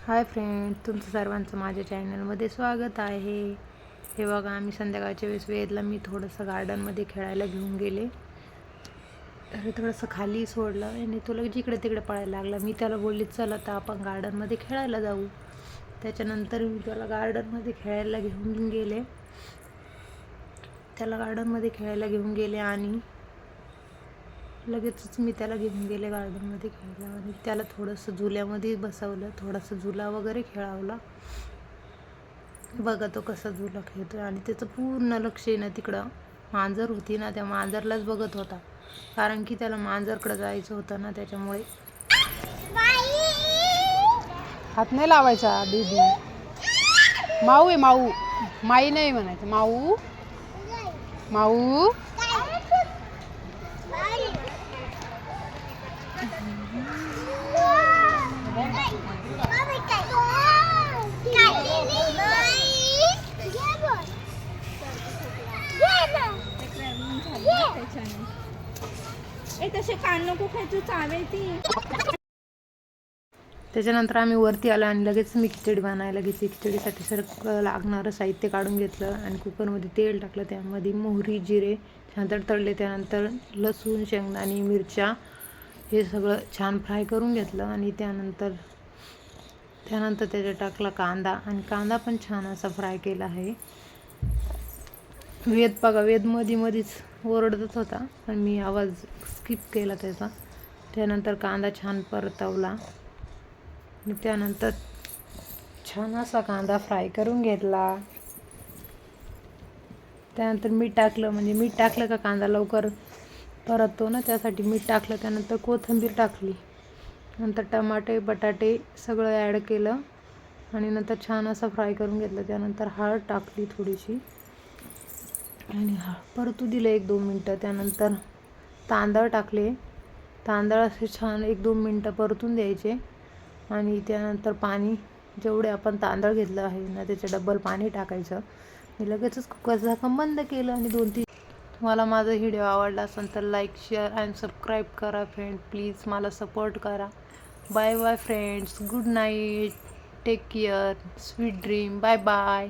Hi friend, तुमचं सर्वांचं माझ्या चॅनलमध्ये स्वागत आहे. हे बघा, आम्ही संध्याकाळच्या वेळेस वेदला मी थोडंसं गार्डनमध्ये खेळायला घेऊन गेले. तर थोडंसं खाली सोडलं आणि तो लगेच जिकडे तिकडे पळायला लागला. मी त्याला बोलली, चल आता आपण गार्डनमध्ये खेळायला जाऊ. त्याच्यानंतर मी त्याला गार्डनमध्ये खेळायला घेऊन गेले. घेऊन गेले आणि लगेचच मी त्याला घेऊन गेले गार्डनमध्ये खेळायला आणि त्याला थोडंसं झुल्यामध्ये बसवलं, थोडासा झुला वगैरे खेळवला. बघा तो कसा झुला खेळतोय आणि त्याचं पूर्ण लक्ष आहे ना तिकडं मांजर होती ना, त्या मांजरलाच बघत होता, कारण की त्याला मांजरकडे जायचं होतं ना, त्याच्यामुळे. हात नाही लावायचा दीदी. माऊ आहे, माऊ. माई नाही म्हणायचं, माऊ माऊ. तसे कान नको खायचो, चावे ती. त्याच्यानंतर आम्ही वरती आलो आणि लगेच मी खिचडी बनायला घेतली. खिचडीसाठी सगळं लागणारं साहित्य काढून घेतलं आणि कुकरमध्ये तेल टाकलं. त्यामध्ये मोहरी, जिरे छान तडतडले. त्यानंतर लसूण, शेंगदाणे, मिरच्या हे सगळं छान फ्राय करून घेतलं आणि त्यानंतर त्याच्यात टाकला कांदा आणि कांदा पण छान असा फ्राय केला आहे. वेद मधीच ओरडत होता पण मी आवाज स्किप केला त्याचा. त्यानंतर कांदा छान परतवला आणि त्यानंतर छान असा कांदा फ्राय करून घेतला. त्यानंतर मीठ टाकलं, म्हणजे मीठ टाकलं का कांदा लवकर परततो ना, त्यासाठी मीठ टाकलं. त्यानंतर कोथिंबीर टाकली, नंतर टमाटे, बटाटे सगळं ॲड केलं आणि नंतर छान असं फ्राय करून घेतलं. त्यानंतर हळद टाकली थोडीशी आणि परतू दिलं 1-2 मिनटं. त्यानंतर तांदळ टाकले. तांदळ असे छान 1-2 मिनटं परतून द्यायचे आणि त्यानंतर पाणी, जेवढे आपण तांदळ घेतलं आहे ना त्याच्या डबल पाणी टाकायचं. मी लगेचच कुकरचं झाकण बंद केलं आणि 2-3. तुम्हाला माझा व्हिडिओ आवडला असेल तर लाईक, शेअर अँड सबस्क्राईब करा फ्रेंड. प्लीज मला सपोर्ट करा. Bye bye friends, good night, take care, sweet dream, bye bye.